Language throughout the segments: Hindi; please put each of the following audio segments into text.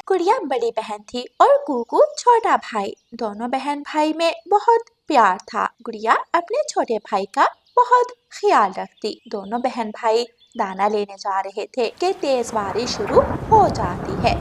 गुड़िया बड़ी बहन थी और कूकू छोटा भाई। दोनों बहन भाई में बहुत प्यार था। गुड़िया अपने छोटे भाई का बहुत ख्याल रखती। दोनों बहन भाई दाना लेने जा रहे थे कि तेज बारिश शुरू हो जाती है।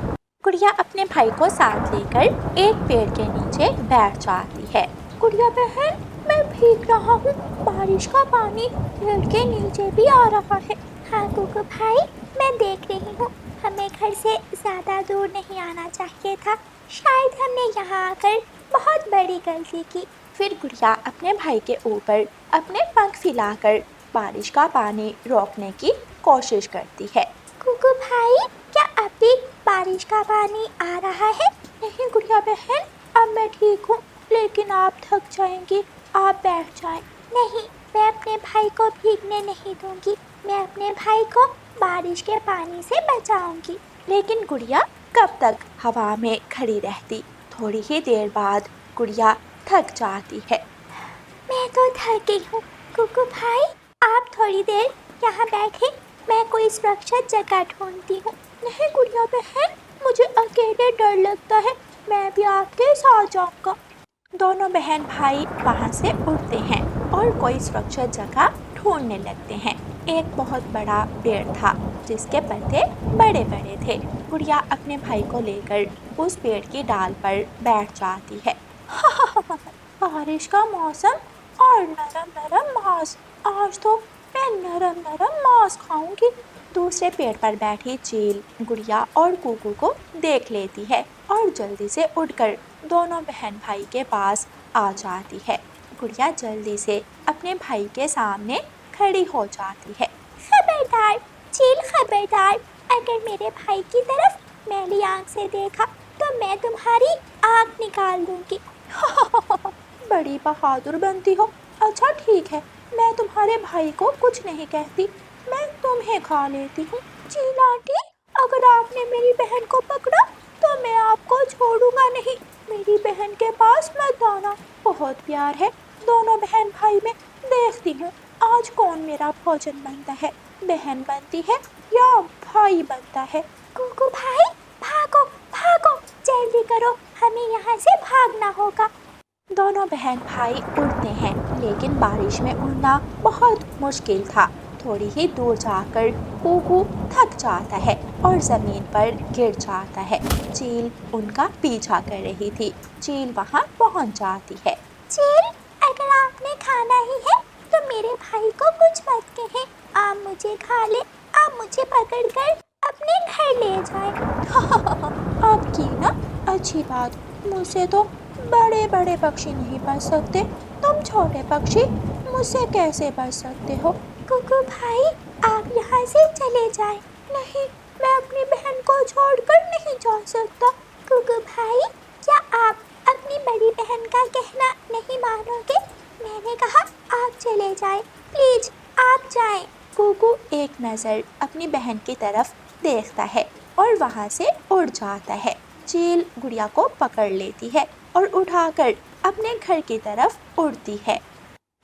गुड़िया अपने भाई को साथ लेकर एक पेड़ के नीचे बैठ जाती है। गुड़िया बहन, मैं भीग रहा हूँ, बारिश का पानी पेड़ के नीचे भी आ रहा है। हाँ कूकू भाई, मैं देख रही हूँ, हमें घर से ज्यादा दूर नहीं आना चाहिए था। शायद हमने यहाँ आकर बहुत बड़ी गलती की। फिर गुड़िया अपने भाई के ऊपर अपने पंख फैलाकर बारिश का पानी रोकने की कोशिश करती है। कूकू भाई, क्या अब भी बारिश का पानी आ रहा है? नहीं गुड़िया बहन, अब मैं ठीक हूँ, लेकिन आप थक जाएंगी, आप बैठ जाएं। नहीं, मैं अपने भाई को भीगने नहीं दूंगी। मैं अपने भाई को बारिश के पानी से बचाऊंगी। लेकिन गुड़िया कब तक हवा में खड़ी रहती। थोड़ी ही देर बाद गुड़िया थक जाती है। मैं तो थक गई हूँ। कूकू भाई, आप थोड़ी देर यहाँ बैठे, मैं कोई सुरक्षित जगह ढूंढती हूँ। नहीं गुड़िया बहन, मुझे अकेले डर लगता है, मैं भी आपके साथ जाऊंगा। दोनों बहन भाई वहाँ से उठते हैं और कोई सुरक्षित जगह ढूंढने लगते हैं। एक बहुत बड़ा पेड़ था जिसके पत्ते बड़े बड़े थे। गुड़िया अपने भाई को लेकर उस पेड़ की डाल पर बैठ जाती है। बारिश का मौसम और नरम नरम मांस, आज तो मैं नरम नरम मांस खाऊंगी। दूसरे पेड़ पर बैठी चील गुड़िया और कूकू को देख लेती है और जल्दी से उठकर दोनों बहन भाई के पास आ जाती है। गुड़िया जल्दी से अपने भाई के सामने खड़ी हो जाती है। खबरदार चील, खबरदार, अगर मेरे भाई की तरफ मैली आंख से देखा तो मैं तुम्हारी आंख निकाल दूंगी। बड़ी बहादुर बनती हो। अच्छा ठीक है, मैं तुम्हारे भाई को कुछ नहीं कहती, मैं तुम्हें खा लेती हूँ। चील आंटी, अगर आपने मेरी बहन को पकड़ा तो मैं आपको छोड़ूंगा नहीं। मेरी बहन के पास मत आना, बहुत प्यार है दोनों बहन भाई में। देखती हूँ आज कौन मेरा भोजन बनता है, बहन बनती है या भाई बनता है। कूकू भाई, भागो भागो, जल्दी करो, हमें यहाँ से भागना होगा। दोनों बहन भाई उड़ते हैं, लेकिन बारिश में उड़ना बहुत मुश्किल था। थोड़ी ही दूर जाकर कूकू थक जाता है और ज़मीन पर गिर जाता है। चील उनका पीछा कर रही थी। चील वहाँ पहुँच जाती है। चील, अगर आपने खाना ही है तो मेरे भाई को कुछ मत कहें। आप मुझे खा ले, आप मुझे पकड़कर अपने घर ले जाएं। आपकी ना अच्छी बात, मुझसे तो बड़े बड़े पक्षी नहीं बच सकते, तुम छोटे पक्षी मुझसे कैसे बच सकते हो। कूकू भाई, आप यहाँ से चले जाएं। नहीं, मैं अपनी बहन को छोड़कर नहीं जा सकता। कूकू भाई, क्या आप अपनी बड़ी बहन का कहना नहीं मानोगे? मैंने कहा आप चले जाएं, प्लीज आप जाएं। कूकू एक नज़र अपनी बहन की तरफ देखता है और वहाँ से उड़ जाता है। चील गुड़िया को पकड़ लेती है और उठाकर अपने घर की तरफ उड़ती है।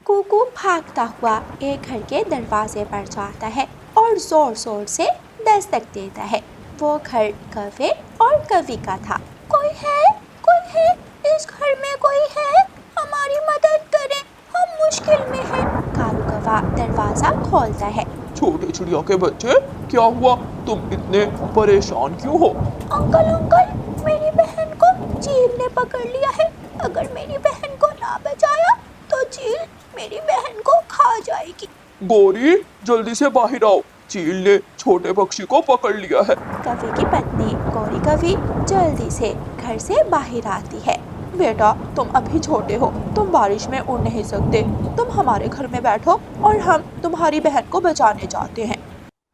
कूकू भागता हुआ एक घर के दरवाजे पर जाता है और जोर जोर से दस्तक देता है। वो घर कौवे और कवि का था। कोई है, कोई है, इस घर में कोई है, हमारी मदद करें, हम मुश्किल में हैं। कालू कौवा दरवाजा खोलता है। छोटे चिड़िया के बच्चे, क्या हुआ, तुम इतने परेशान क्यों हो? अंकल अंकल, मेरी बहन को चील ने पकड़ लिया है। अगर मेरी बहन को ना बचाया तो चील मेरी बहन को खा जाएगी। गौरी, जल्दी से बाहर आओ, चील ने छोटे पक्षी को पकड़ लिया है। कवि की पत्नी गौरी कवि जल्दी से घर से बाहर आती है। बेटा, तुम अभी छोटे हो, तुम बारिश में उड़ नहीं सकते, तुम हमारे घर में बैठो और हम तुम्हारी बहन को बचाने जाते हैं।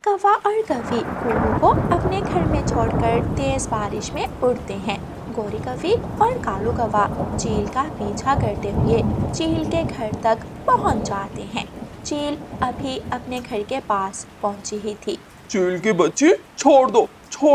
कौवा और कवि कूकू को अपने घर में छोड़कर तेज बारिश में उड़ते हैं। गौरी कवि और कालू कौवा चील का पीछा करते हुए चील के घर तक पहुंच जाते हैं। चील अभी अपने घर के पास पहुंची ही थी। चील के बच्चे, छोड़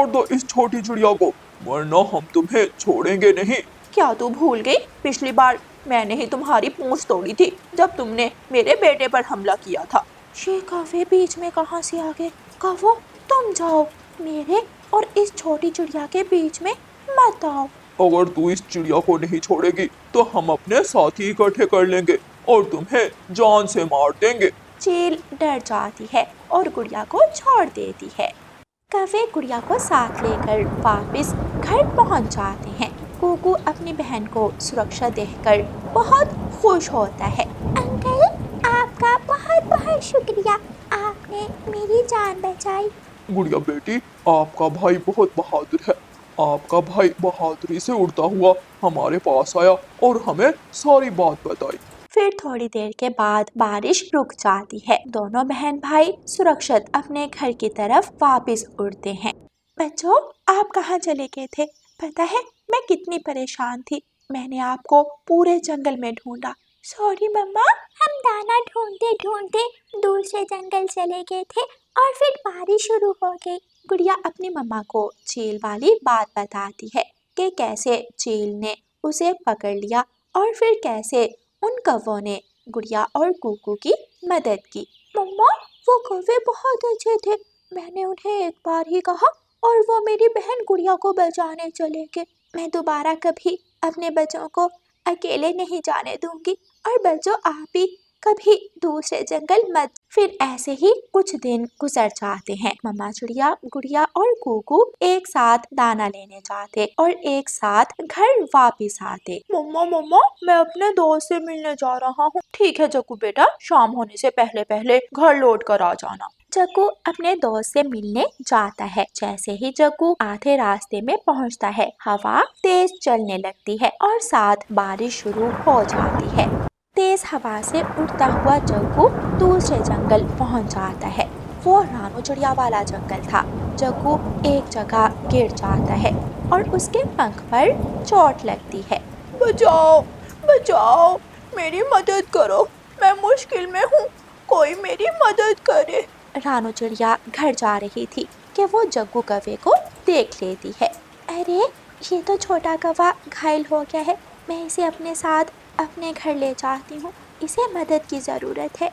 दो इस छोटी चिड़िया को, वरना हम तुम्हें छोड़ेंगे नहीं। क्या तू भूल गई, पिछली बार मैंने ही तुम्हारी पूंछ तोड़ी थी जब तुमने मेरे बेटे पर हमला किया था। ये कौवे बीच में कहाँ से आ गए? कौवो, तुम जाओ, मेरे और इस छोटी चिड़िया के बीच में मत आओ। अगर तू इस चिड़िया को नहीं छोड़ेगी तो हम अपने साथी इकट्ठे कर लेंगे और तुम्हें जान से मार देंगे। चील डर जाती है और गुड़िया को छोड़ देती है। कौवे गुड़िया को साथ लेकर वापस घर पहुंच जाते हैं। कुकू अपनी बहन को सुरक्षा देखकर बहुत खुश होता है। अंकल, आपका बहुत बहुत शुक्रिया, आपने मेरी जान बचाई। गुड़िया बेटी, आपका भाई बहुत बहादुर है। आपका भाई बहादुरी से उड़ता हुआ हमारे पास आया और हमें सारी बात बताई। फिर थोड़ी देर के बाद बारिश रुक जाती है। दोनों बहन भाई सुरक्षित अपने घर की तरफ वापस उड़ते हैं। बच्चों, आप कहाँ चले गए थे? पता है मैं कितनी परेशान थी। मैंने आपको पूरे जंगल में ढूंढा। सॉरी मम्मा। हम दाना ढूंढते ढूंढते दूसरे जंगल चले गए थे और फिर बारिश शुरू हो गई। गुड़िया अपनी मम्मा को चील वाली बात बताती है कि कैसे चील ने उसे पकड़ लिया और फिर कैसे उन कौवों ने गुड़िया और कुकू की मदद की। मम्मा, वो कौवे बहुत अच्छे थे। मैंने उन्हें एक बार ही कहा और वो मेरी बहन गुड़िया को बचाने चले गए। मैं दोबारा कभी अपने बच्चों को अकेले नहीं जाने दूंगी। और बच्चों, आप भी कभी दूसरे जंगल मत। फिर ऐसे ही कुछ दिन गुजर जाते हैं। मम्मा चिड़िया, गुड़िया और कुकू एक साथ दाना लेने जाते और एक साथ घर वापस आते। मम्मा मम्मा, मैं अपने दोस्त से मिलने जा रहा हूँ। ठीक है जग्गू बेटा, शाम होने से पहले पहले घर लौट कर आ जाना। जग्गू अपने दोस्त से मिलने जाता है। जैसे ही जग्गू आधे रास्ते में पहुँचता है, हवा तेज चलने लगती है और साथ बारिश शुरू हो जाती है। तेज हवा से उड़ता हुआ जग्गू दूसरे जंगल पहुंच जाता है। वो रानू चिड़िया वाला जंगल था। जग्गू एक जगह गिर जाता है और उसके पंख पर चोट लगती है। बचाओ बचाओ, मेरी मदद करो, मैं मुश्किल में हूँ, कोई मेरी मदद करे। रानू चिड़िया घर जा रही थी कि वो जग्गू कौवे को देख लेती है। अरे, ये तो छोटा कौवा घायल हो गया है। मैं इसे अपने साथ अपने घर ले जाती हूँ, इसे मदद की ज़रूरत है।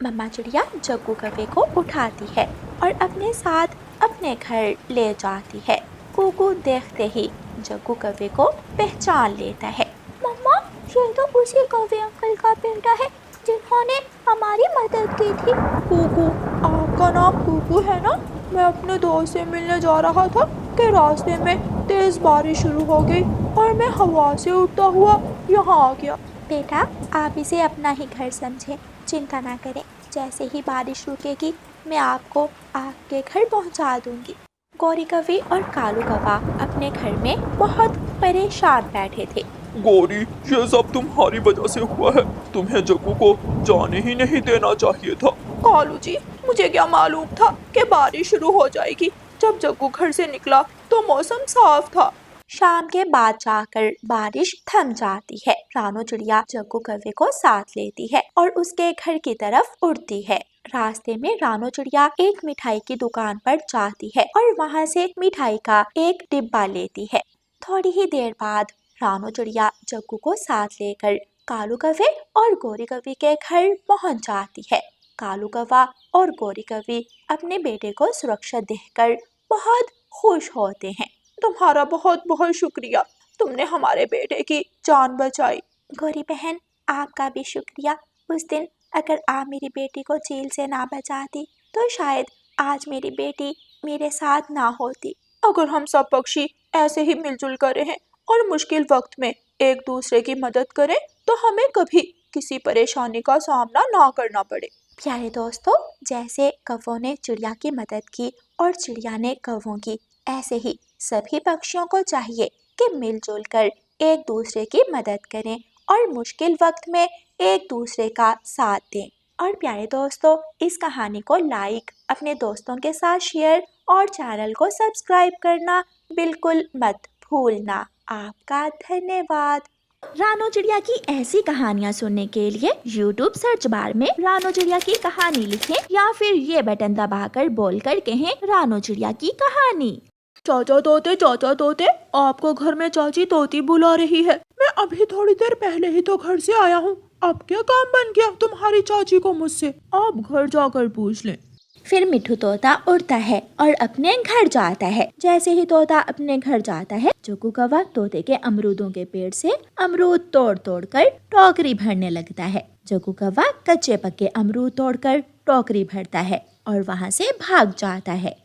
मम्मा चिड़िया जग्गू कौवे को उठाती है और अपने साथ अपने घर ले जाती है। कुकू देखते ही जग्गू कौवे को पहचान लेता है। मम्मा, ये तो उसी कौवे अंकल का बेटा है जिन्होंने हमारी मदद की थी। कुकू, आपका नाम कुकू है ना? मैं अपने दोस्त से मिलने जा रहा था कि रास्ते में तेज बारिश शुरू हो गई और मैं हवा से उड़ता हुआ यहाँ आ गया। बेटा, आप इसे अपना ही घर समझें, चिंता ना करें। जैसे ही बारिश रुकेगी मैं आपको आपके घर पहुँचा दूंगी। गौरी कौवे और कालू कौवा अपने घर में बहुत परेशान बैठे थे। गौरी, ये सब तुम्हारी वजह से हुआ है। तुम्हें जग्गू को जाने ही नहीं देना चाहिए था। कालू जी, मुझे क्या मालूम था कि बारिश शुरू हो जाएगी। जब जग्गू घर से निकला तो मौसम साफ था। शाम के बाद जाकर बारिश थम जाती है। रानू चिड़िया जग्गू कौवे को साथ लेती है और उसके घर की तरफ उड़ती है। रास्ते में रानू चिड़िया एक मिठाई की दुकान पर जाती है और वहाँ से मिठाई का एक डिब्बा लेती है। थोड़ी ही देर बाद रानू चिड़िया जग्गू को साथ लेकर कालू कौवे और गौरी कौवे के घर पहुँच जाती है। कालू कौवा और गौरी कौवे अपने बेटे को सुरक्षा देखकर बहुत खुश होते हैं। तुम्हारा बहुत बहुत शुक्रिया, तुमने हमारे बेटे की जान बचाई। गौरी बहन, आपका भी शुक्रिया। उस दिन अगर आप मेरी बेटी को जेल से ना बचाती तो शायद आज मेरी बेटी मेरे साथ ना होती। अगर हम सब पक्षी ऐसे ही मिलजुल कर रहें और मुश्किल वक्त में एक दूसरे की मदद करें तो हमें कभी किसी परेशानी का सामना ना करना पड़े। प्यारे दोस्तों, जैसे कौवों ने चिड़िया की मदद की और चिड़िया ने कौवों की, ऐसे ही सभी पक्षियों को चाहिए कि मिलजुल कर एक दूसरे की मदद करें और मुश्किल वक्त में एक दूसरे का साथ दें। और प्यारे दोस्तों, इस कहानी को लाइक, अपने दोस्तों के साथ शेयर और चैनल को सब्सक्राइब करना बिल्कुल मत भूलना। आपका धन्यवाद। रानू चिड़िया की ऐसी कहानियाँ सुनने के लिए YouTube सर्च बार में रानू चिड़िया की कहानी लिखें या फिर ये बटन दबाकर बोलकर कहें रानू चिड़िया की कहानी। चाचा तोते, आपको घर में चाची तोती बुला रही है। मैं अभी थोड़ी देर पहले ही तो घर से आया हूँ। अब क्या काम बन गया तुम्हारी चाची को मुझसे? आप घर जाकर पूछ लें। फिर मिट्ठू तोता उड़ता है और अपने घर जाता है। जैसे ही तोता अपने घर जाता है, जग्गू कौवा तोते के अमरूदों के पेड़ से अमरूद तोड़ तोड़ कर टोकरी भरने लगता है। जग्गू कौवा कच्चे पक्के अमरूद तोड़कर टोकरी भरता है और वहाँ से भाग जाता है।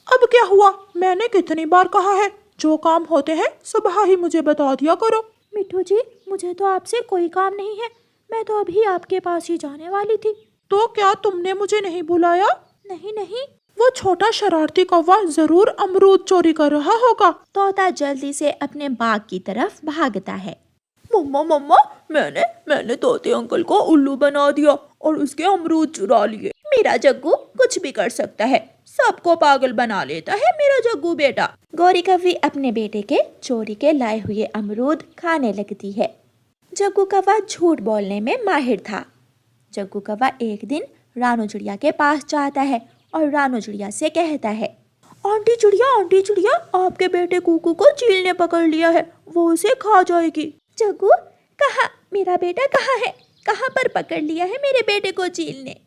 अब क्या हुआ? मैंने कितनी बार कहा है, जो काम होते हैं सुबह ही मुझे बता दिया करो। मिट्ठू जी, मुझे तो आपसे कोई काम नहीं है, मैं तो अभी आपके पास ही जाने वाली थी। तो क्या तुमने मुझे नहीं बुलाया? नहीं। वो छोटा शरारती कौवा जरूर अमरूद चोरी कर रहा होगा। तोता जल्दी से अपने बाग की तरफ भागता है। मम्मा, मैंने तोते अंकल को उल्लू बना दिया और उसके अमरूद चुरा लिए। मेरा जग्गू कुछ भी कर सकता है, सबको पागल बना लेता है मेरा जग्गू बेटा। गौरी कौवी अपने बेटे के चोरी के लाए हुए अमरूद खाने लगती है। जग्गू कौवा झूठ बोलने में माहिर था। जग्गू कौवा एक दिन रानू चिड़िया के पास जाता है और रानू चिड़िया से कहता है, आंटी चिड़िया, आपके बेटे कुकू को चील ने पकड़ लिया है, वो उसे खा जाएगी। जग्गू, कहाँ? मेरा बेटा कहाँ है? कहाँ पर पकड़ लिया है मेरे बेटे को चील ने?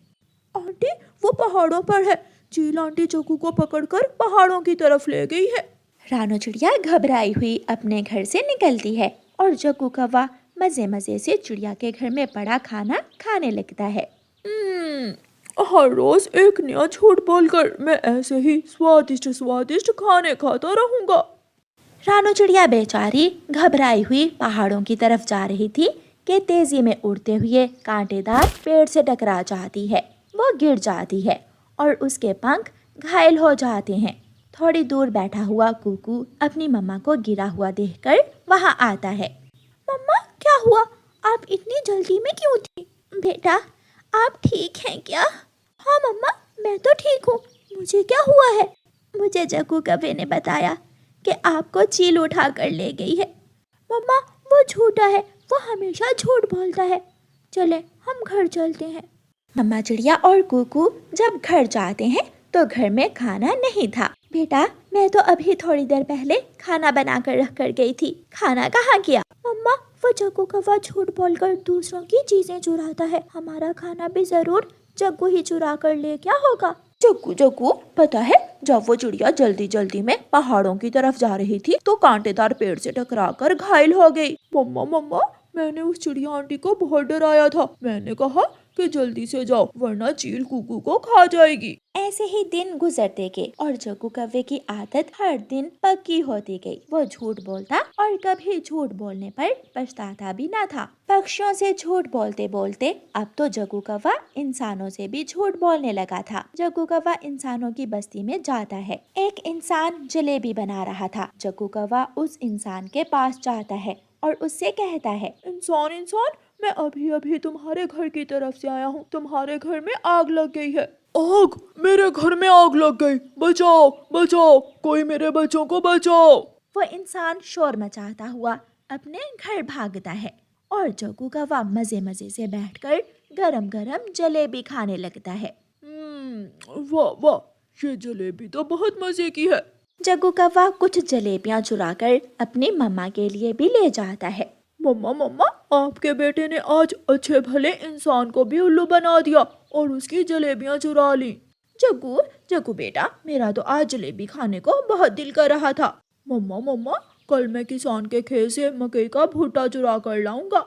आंटी, वो पहाड़ों पर है। चील आंटी जग्गू को पकड़कर पहाड़ों की तरफ ले गई है। रानू चिड़िया घबराई हुई अपने घर से निकलती है और जग्गू कौवा मजे मजे से चिड़िया के घर में पड़ा खाना खाने लगता है। हर रोज एक नया झूठ बोलकर मैं ऐसे ही स्वादिष्ट खाने खाता रहूंगा। रानू चिड़िया बेचारी घबराई हुई पहाड़ों की तरफ जा रही थी कि तेजी में उड़ते हुए कांटेदार पेड़ से टकरा जाती है। वो गिर जाती है और उसके पंख घायल हो जाते हैं। थोड़ी दूर बैठा हुआ कुकू अपनी मम्मा को गिरा हुआ देखकर वहाँ आता है। मम्मा, क्या हुआ? आप इतनी जल्दी में क्यों थी? बेटा, आप ठीक हैं क्या? हाँ मम्मा, मैं तो ठीक हूँ। मुझे क्या हुआ है? मुझे जग्गू कौवे ने बताया कि आपको चील उठा कर ले गई है। मम्मा, वो झूठा है, वो हमेशा झूठ बोलता है। चले, हम घर चलते हैं। मम्मा चिड़िया और कुकू जब घर जाते हैं तो घर में खाना नहीं था। बेटा, मैं तो अभी थोड़ी देर पहले खाना बना कर रख कर गई थी, खाना कहाँ गया? मम्मा, वो जग्गू कौवा झूठ बोलकर दूसरों की चीजें चुराता है, हमारा खाना भी जरूर जग्गू ही चुरा कर ले गया होगा। जग्गू, पता है, जब वो चिड़िया जल्दी जल्दी में पहाड़ों की तरफ जा रही थी तो कांटेदार पेड़ से टकराकर घायल हो गई। मम्मा, मैंने उस चिड़िया आंटी को बहुत डराया था। मैंने कहा कि जल्दी से जाओ वरना चील कुकू को खा जाएगी। ऐसे ही दिन गुजरते गए और जग्गू कौवे की आदत हर दिन पक्की होती गई। वो झूठ बोलता और कभी झूठ बोलने पर पछताता भी न था। पक्षियों से झूठ बोलते बोलते अब तो जग्गू कौवा इंसानों से भी झूठ बोलने लगा था। जग्गू कौवा इंसानों की बस्ती में जाता है। एक इंसान जलेबी बना रहा था। जग्गू कौवा उस इंसान के पास जाता है और उससे कहता है, इंसान, मैं अभी तुम्हारे घर की तरफ से आया हूँ। तुम्हारे घर में आग लग गई है। आग? मेरे घर में आग लग गई, बचाओ, कोई मेरे बच्चों को बचाओ। वो इंसान शोर मचाता हुआ अपने घर भागता है और जग्गू कौवा मजे मजे से बैठकर गरम गरम जलेबी खाने लगता है। वाह, ये जलेबी तो बहुत मजे की है। जग्गू कौवा कुछ जलेबियां चुराकर अपनी मम्मा के लिए भी ले जाता है। मम्मा, आपके बेटे ने आज अच्छे भले इंसान को भी उल्लू बना दिया और उसकी जलेबियां चुरा ली। जग्गू बेटा, मेरा तो आज जलेबी खाने को बहुत दिल कर रहा था। मम्मा, कल मैं किसान के खेत से मकई का भुट्टा चुरा कर लाऊंगा।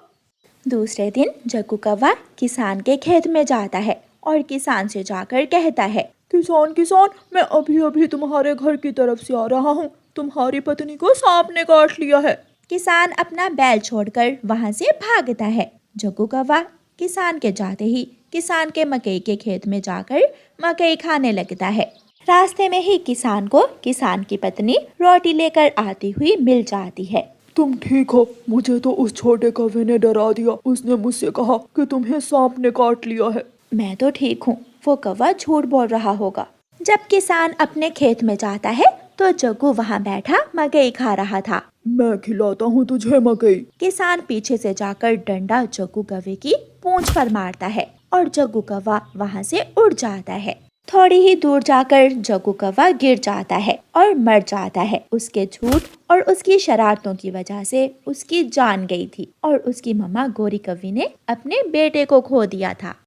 दूसरे दिन जग्गू कौवा किसान के खेत में जाता है और किसान से जाकर कहता है, किसान, मैं अभी तुम्हारे घर की तरफ से आ रहा हूँ। तुम्हारी पत्नी को सांप ने काट लिया है। किसान अपना बैल छोड़कर वहाँ से भागता है। जग्गू कौवा किसान के जाते ही किसान के मकई के खेत में जाकर मकई खाने लगता है। रास्ते में ही किसान को किसान की पत्नी रोटी लेकर आती हुई मिल जाती है। तुम ठीक हो? मुझे तो उस छोटे कौवे ने डरा दिया। उसने मुझसे कहा कि तुम्हें सांप ने काट लिया है। मैं तो ठीक हूँ, वो कौवा झूठ बोल रहा होगा। जब किसान अपने खेत में जाता है तो जग्गू वहाँ बैठा मकई खा रहा था। मैं खिलाता हूँ तुझे मकई। किसान पीछे से जाकर डंडा जग्गू कौवे की पूंछ पर मारता है और जग्गू कौवा वहाँ से उड़ जाता है। थोड़ी ही दूर जाकर जग्गू कौवा गिर जाता है और मर जाता है। उसके झूठ और उसकी शरारतों की वजह से उसकी जान गई थी और उसकी मम्मा गौरी कौवी ने अपने बेटे को खो दिया था।